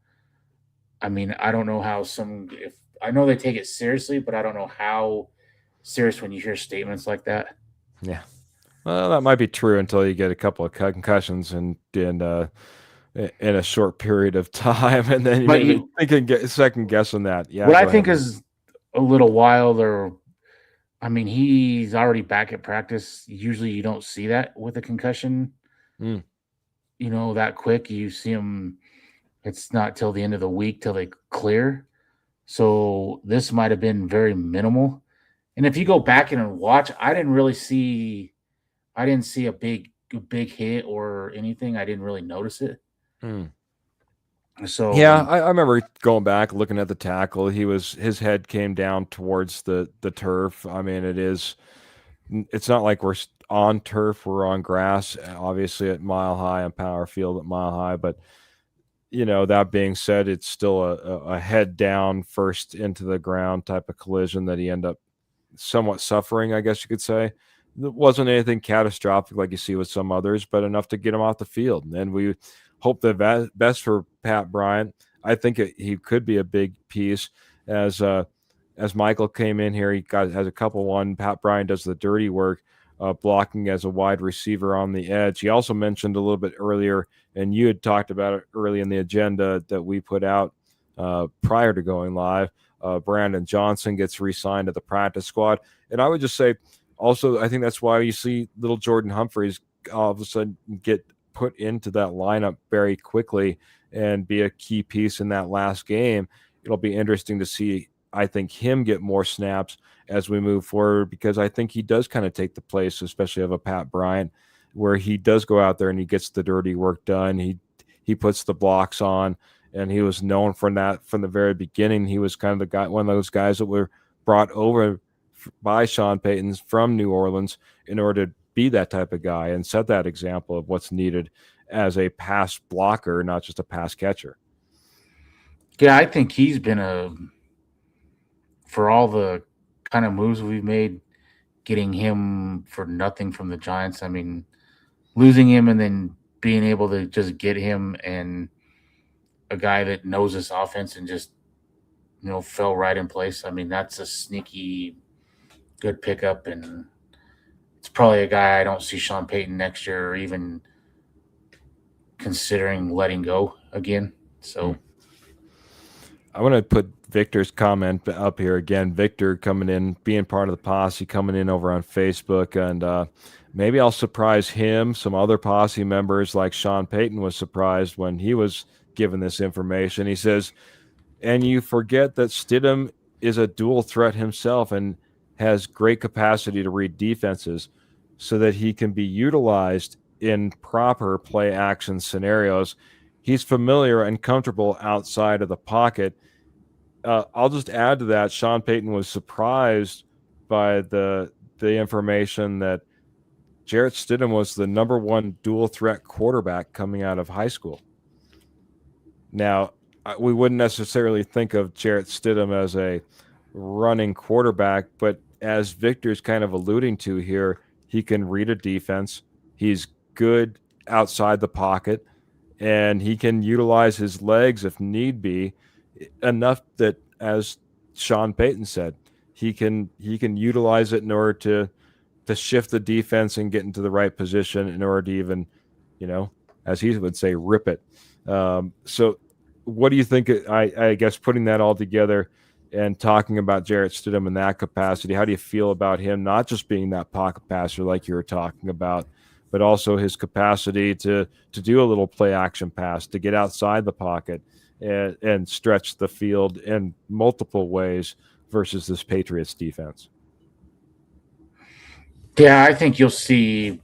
I mean, I don't know how if I know they take it seriously, but I don't know how serious when you hear statements like that. Yeah. Well, that might be true until you get a couple of concussions in a short period of time, and then you can get second guessing that. Yeah. What I think is a little wild, or I mean, he's already back at practice. Usually, you don't see that with a concussion. You know, that quick. You see him. It's not till the end of the week till they clear. So this might have been very minimal. And if you go back in and watch, I didn't see a big hit or anything. I didn't really notice it. So yeah, I remember going back looking at the tackle. His head came down towards the turf. I mean, it's not like we're on turf, we're on grass, obviously at Mile High and Power Field at Mile High, but you know, that being said, it's still a head down first into the ground type of collision that he ended up somewhat suffering, I guess you could say. It wasn't anything catastrophic like you see with some others, but enough to get him off the field. And we hope the best for Pat Bryant. I think he could be a big piece. As Michael came in here, has a couple one. Pat Bryant does the dirty work, blocking as a wide receiver on the edge. He also mentioned a little bit earlier, and you had talked about it early in the agenda that we put out prior to going live. Brandon Johnson gets re-signed to the practice squad. And I would just say, also, I think that's why you see little Jordan Humphreys all of a sudden get put into that lineup very quickly and be a key piece in that last game. It'll be interesting to see, I think, him get more snaps as we move forward, because I think he does kind of take the place, especially of a Pat Bryant, where he does go out there and he gets the dirty work done. He puts the blocks on, and he was known for that from the very beginning. He was kind of the guy, one of those guys that were brought over by Sean Payton from New Orleans in order to be that type of guy and set that example of what's needed as a pass blocker, not just a pass catcher. Yeah, I think he's been for all the kind of moves we've made, getting him for nothing from the Giants. I mean, losing him and then being able to just get him, and a guy that knows this offense and just, you know, fell right in place. I mean, that's a sneaky good pickup, and it's probably a guy I don't see Sean Payton next year or even considering letting go again. So I want to put Victor's comment up here again. Victor coming in, being part of the posse, coming in over on Facebook, and maybe I'll surprise him. Some other posse members like Sean Payton was surprised when he was given this information. He says, and you forget that Stidham is a dual threat himself and has great capacity to read defenses so that he can be utilized in proper play action scenarios. He's familiar and comfortable outside of the pocket. I'll just add to that, Sean Payton was surprised by the information that Jarrett Stidham was the number one dual threat quarterback coming out of high school. Now, we wouldn't necessarily think of Jarrett Stidham as a running quarterback, but as Victor's kind of alluding to here, he can read a defense. He's good outside the pocket, and he can utilize his legs if need be, enough that as Sean Payton said, he can utilize it in order to shift the defense and get into the right position in order to even, as he would say, rip it. So what do you think? I guess putting that all together and talking about Jarrett Stidham in that capacity, how do you feel about him not just being that pocket passer like you were talking about, but also his capacity to do a little play action pass, to get outside the pocket and stretch the field in multiple ways versus this Patriots defense? Yeah, I think you'll see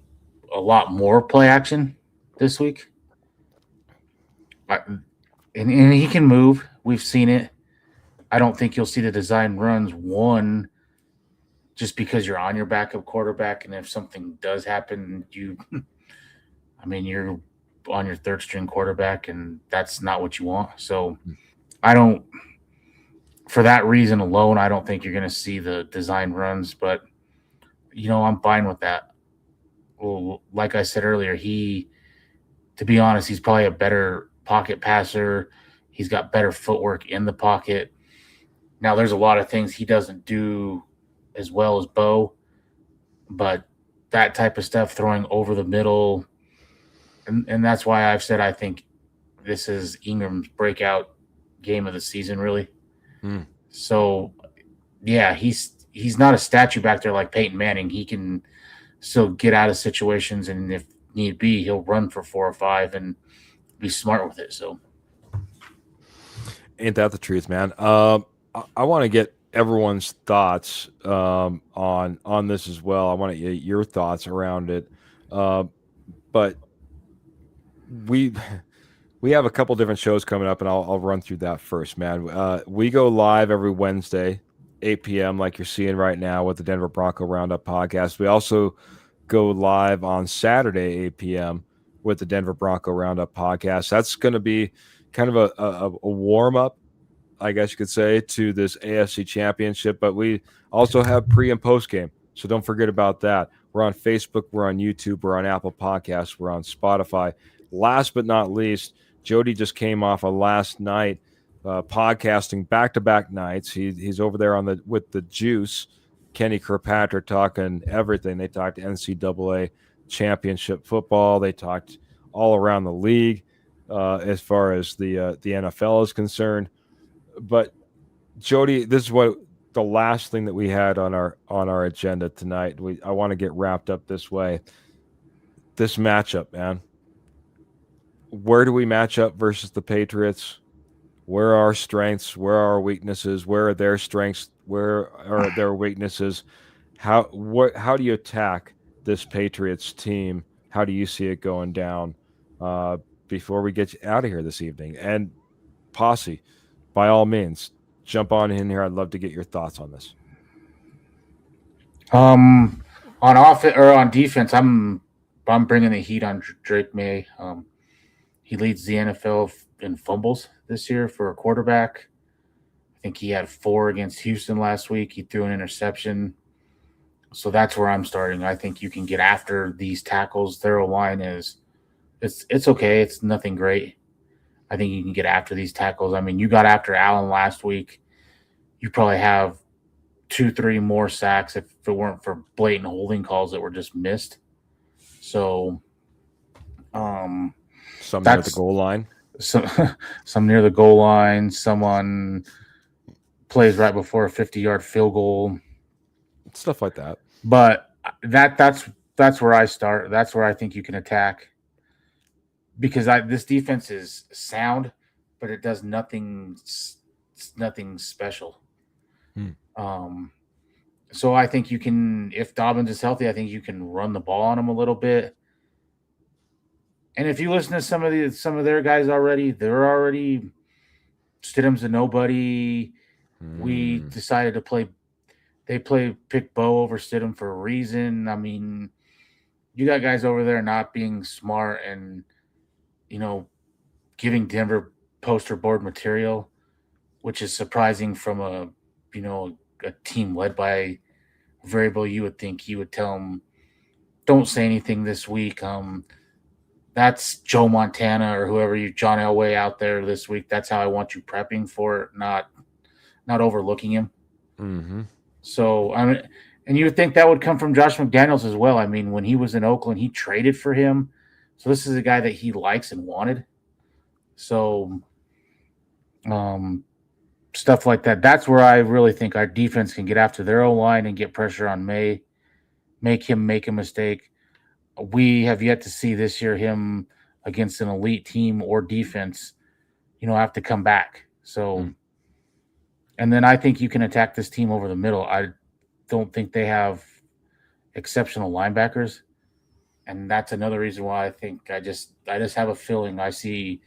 a lot more play action this week. And he can move. We've seen it. I don't think you'll see the design runs, one, just because you're on your backup quarterback, and if something does happen, you're on your third string quarterback, and that's not what you want. So for that reason alone, I don't think you're going to see the design runs, but I'm fine with that. Well, like I said earlier, to be honest, he's probably a better pocket passer. He's got better footwork in the pocket. Now, there's a lot of things he doesn't do as well as Bo, but that type of stuff, throwing over the middle, and that's why I've said I think this is Ingram's breakout game of the season, really. So, yeah, he's not a statue back there like Peyton Manning. He can still get out of situations, and if need be, he'll run for 4 or 5 and be smart with it. So, ain't that the truth, man? I want to get everyone's thoughts on this as well. I want to get your thoughts around it, but we have a couple different shows coming up, and I'll run through that first, man. We go live every Wednesday, 8 p.m., like you're seeing right now with the Denver Bronco Roundup podcast. We also go live on Saturday, 8 p.m., with the Denver Bronco Roundup podcast. That's going to be kind of a warm-up, I guess you could say, to this AFC Championship, but we also have pre- and post-game, so don't forget about that. We're on Facebook, we're on YouTube, we're on Apple Podcasts, we're on Spotify. Last but not least, Jody just came off a last night podcasting back-to-back nights. He's over there with the Juice, Kenny Kirkpatrick, talking everything. They talked NCAA championship football. They talked all around the league as far as the NFL is concerned. But Jody, this is what the last thing that we had on our agenda tonight. I want to get wrapped up this way. This matchup, man. Where do we match up versus the Patriots? Where are our strengths? Where are our weaknesses? Where are their strengths? Where are their weaknesses? How do you attack this Patriots team? How do you see it going down before we get out of here this evening? And Posse, by all means, jump on in here. I'd love to get your thoughts on this. On offense or on defense, I'm bringing the heat on Drake May. He leads the NFL in fumbles this year for a quarterback. I think he had 4 against Houston last week. He threw an interception. So that's where I'm starting. I think you can get after these tackles. Their line is it's okay. It's nothing great. I think you can get after these tackles. I mean, you got after Allen last week. You probably have 2-3 more sacks if it weren't for blatant holding calls that were just missed. So, some near the goal line. Some near the goal line. Someone plays right before a 50-yard field goal. Stuff like that. But that's where I start. That's where I think you can attack. Because this defense is sound, but it does nothing special. So I think you can, if Dobbins is healthy, I think you can run the ball on him a little bit. And if you listen to some of their guys already, they're already Stidham's a nobody. We decided to pick Bo over Stidham for a reason. I mean, you got guys over there not being smart and giving Denver poster board material, which is surprising from a team led by Variable. You would think he would tell them, don't say anything this week. That's Joe Montana or whoever John Elway out there this week. That's how I want you prepping for it, not not overlooking him. Mm-hmm. So I mean, and you would think that would come from Josh McDaniels as well. I mean, when he was in Oakland, he traded for him. So this is a guy that he likes and wanted. So um, stuff like that. That's where I really think our defense can get after their O-line and get pressure on May, make him make a mistake. We have yet to see this year him against an elite team or defense, have to come back. So, and then I think you can attack this team over the middle. I don't think they have exceptional linebackers, and that's another reason why I think I just have a feeling I see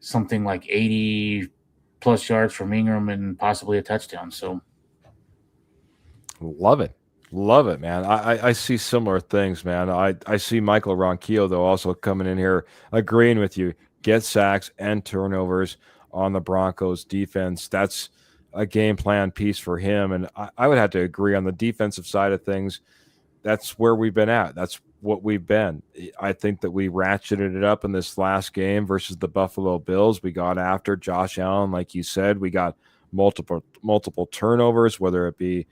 something like 80 plus yards from Ingram and possibly a touchdown. So Love it. Love it, man. I see similar things, man. I see Michael Ronquillo, though, also coming in here agreeing with you. Get sacks and turnovers on the Broncos defense. That's a game plan piece for him. And I would have to agree on the defensive side of things. That's where we've been at. That's what we've been. I think that we ratcheted it up in this last game versus the Buffalo Bills. We got after Josh Allen, like you said. We got multiple turnovers, whether it be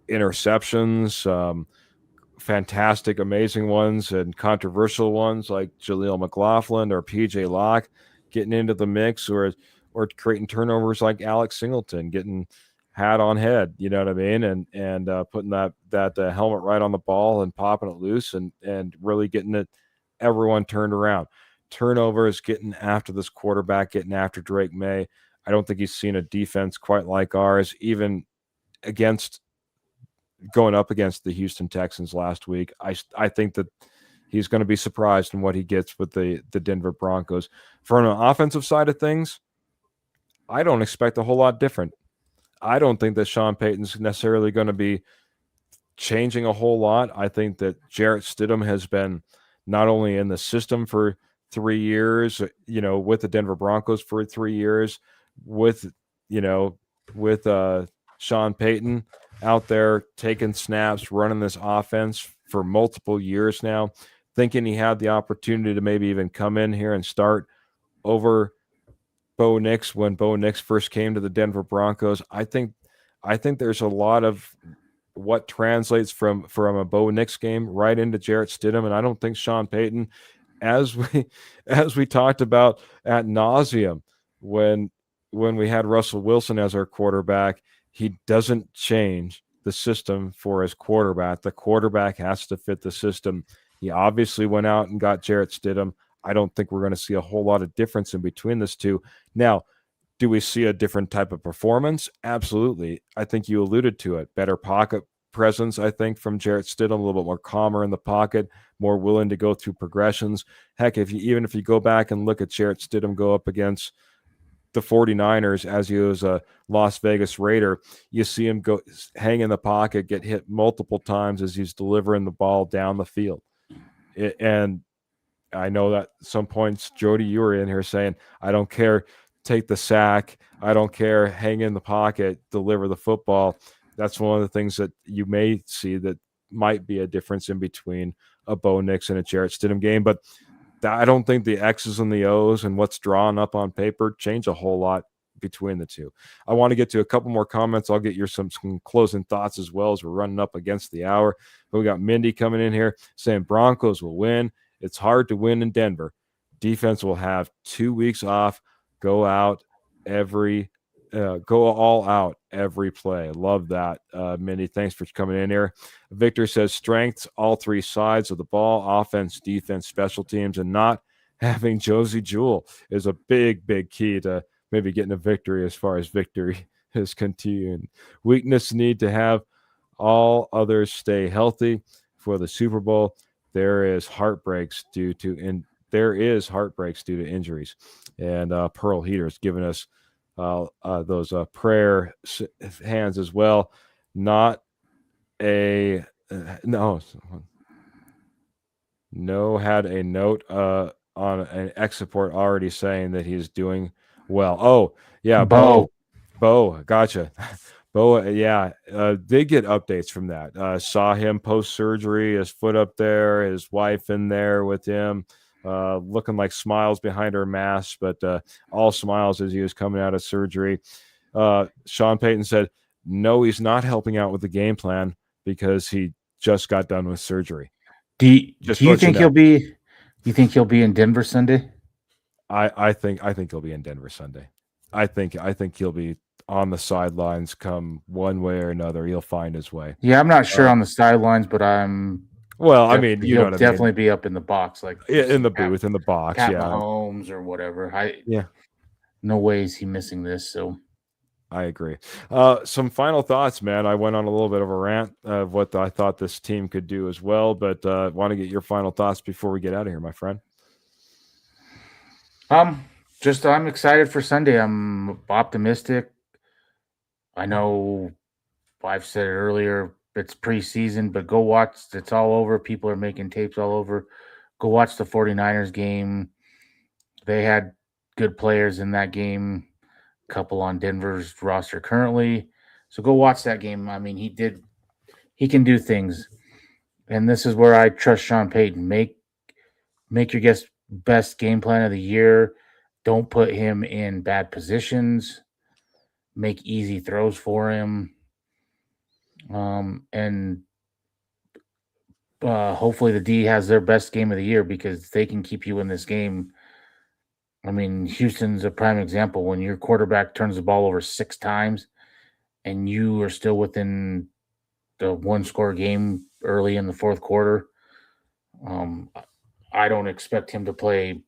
interceptions, fantastic, amazing ones, and controversial ones like Jaleel McLaughlin or PJ Locke getting into the mix, or creating turnovers like Alex Singleton getting hat on head, you know what I mean, and putting that helmet right on the ball and popping it loose and really getting it everyone turned around. Turnovers, getting after this quarterback, getting after Drake May. I don't think he's seen a defense quite like ours, even against going up against the Houston Texans last week. I think that he's going to be surprised in what he gets with the Denver Broncos. From an offensive side of things, I don't expect a whole lot different. I don't think that Sean Payton's necessarily going to be changing a whole lot. I think that Jarrett Stidham has been not only in the system for 3 years, with the Denver Broncos for 3 years, with Sean Payton out there taking snaps, running this offense for multiple years now, thinking he had the opportunity to maybe even come in here and start over Bo Nix when Bo Nix first came to the Denver Broncos. I think there's a lot of what translates from a Bo Nix game right into Jarrett Stidham, and I don't think Sean Payton, as we talked about ad nauseum when we had Russell Wilson as our quarterback, he doesn't change the system for his quarterback. The quarterback has to fit the system. He obviously went out and got Jarrett Stidham. I don't think we're going to see a whole lot of difference in between this two. Now, do we see a different type of performance? Absolutely. I think you alluded to it. Better pocket presence, I think, from Jarrett Stidham, a little bit more calmer in the pocket, more willing to go through progressions. Heck, if you go back and look at Jarrett Stidham go up against the 49ers as he was a Las Vegas Raider, you see him go hang in the pocket, get hit multiple times as he's delivering the ball down the field. And I know that at some points, Jody, you were in here saying, I don't care, take the sack. I don't care, hang in the pocket, deliver the football. That's one of the things that you may see that might be a difference in between a Bo Nix and a Jarrett Stidham game. But I don't think the X's and the O's and what's drawn up on paper change a whole lot between the two. I want to get to a couple more comments. I'll get your some closing thoughts as well as we're running up against the hour. But we got Mindy coming in here saying Broncos will win. It's hard to win in Denver. Defense will have 2 weeks off. Go all out every play. Love that, Mindy. Thanks for coming in here. Victor says strengths, all three sides of the ball, offense, defense, special teams, and not having Josie Jewell is a big, big key to maybe getting a victory as far as victory is continuing. Weakness, need to have all others stay healthy for the Super Bowl. There is heartbreaks due to injuries. And Pearl Heater's giving us those prayer hands as well. Not a no had a note on an X support already saying that he's doing well. Oh yeah, Bo, gotcha. Bo, yeah, they get updates from that. Saw him post surgery, his foot up there, his wife in there with him, looking like smiles behind her mask, but all smiles as he was coming out of surgery. Sean Payton said, no, he's not helping out with the game plan because he just got done with surgery. Do you think he'll be? You think he'll be in Denver Sunday? I think he'll be in Denver Sunday. I think he'll be on the sidelines come one way or another. He'll find his way. Yeah, I'm not sure on the sidelines, but well, I mean, you know what I mean. He'll definitely be up in the box, like in the booth, in the box, Pat yeah. Mahomes or whatever. Yeah. No way is he missing this. So I agree. Some final thoughts, man. I went on a little bit of a rant of what I thought this team could do as well, but want to get your final thoughts before we get out of here, my friend. I'm excited for Sunday. I'm optimistic. I know I've said it earlier, it's preseason, but go watch. It's all over. People are making tapes all over. Go watch the 49ers game. They had good players in that game, a couple on Denver's roster currently. So go watch that game. I mean, he can do things. And this is where I trust Sean Payton. Make your best game plan of the year. Don't put him in bad positions. Make easy throws for him. And hopefully the D has their best game of the year because they can keep you in this game. I mean, Houston's a prime example. When your quarterback turns the ball over 6 times and you are still within the 1-score game early in the fourth quarter, I don't expect him to play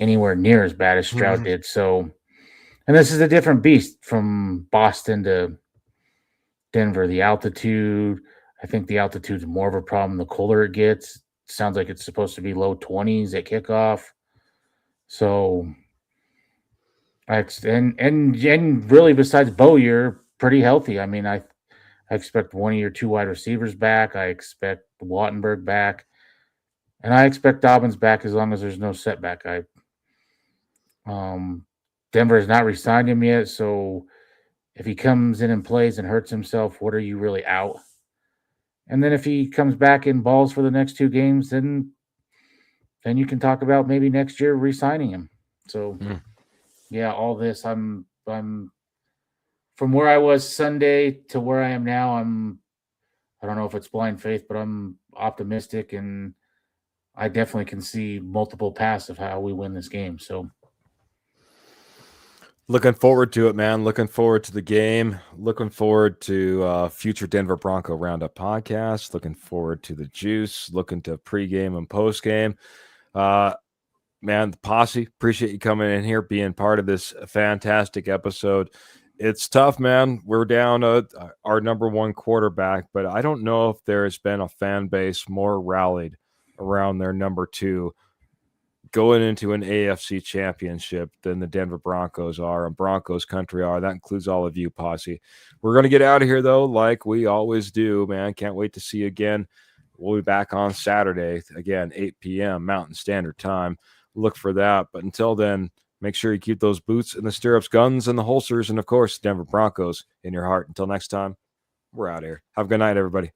anywhere near as bad as Stroud did. So, and this is a different beast from Boston to Denver. The altitude, I think the altitude is more of a problem the colder it gets. Sounds like it's supposed to be low 20s at kickoff. So, and really besides Bo, you're pretty healthy. I mean, I expect one of your 2 wide receivers back. I expect Wattenberg back. And I expect Dobbins back as long as there's no setback. Denver has not re-signed him yet, so if he comes in and plays and hurts himself, what are you really out? And then if he comes back and balls for the next 2 games, then you can talk about maybe next year re-signing him. So, yeah, all this, I'm from where I was Sunday to where I am now. I don't know if it's blind faith, but I'm optimistic, and I definitely can see multiple paths of how we win this game. So, looking forward to it, man. Looking forward to the game. Looking forward to future Denver Bronco Roundup podcast. Looking forward to the juice. Looking to pregame and postgame. Man, the posse, appreciate you coming in here, being part of this fantastic episode. It's tough, man. We're down our number 1 quarterback, but I don't know if there has been a fan base more rallied around their number 2 going into an AFC championship than the Denver Broncos are and Broncos country are. That includes all of you, posse. We're going to get out of here, though, like we always do, man. Can't wait to see you again. We'll be back on Saturday, again, 8 p.m. Mountain Standard Time. Look for that. But until then, make sure you keep those boots in the stirrups, guns in the holsters, and, of course, Denver Broncos in your heart. Until next time, we're out of here. Have a good night, everybody.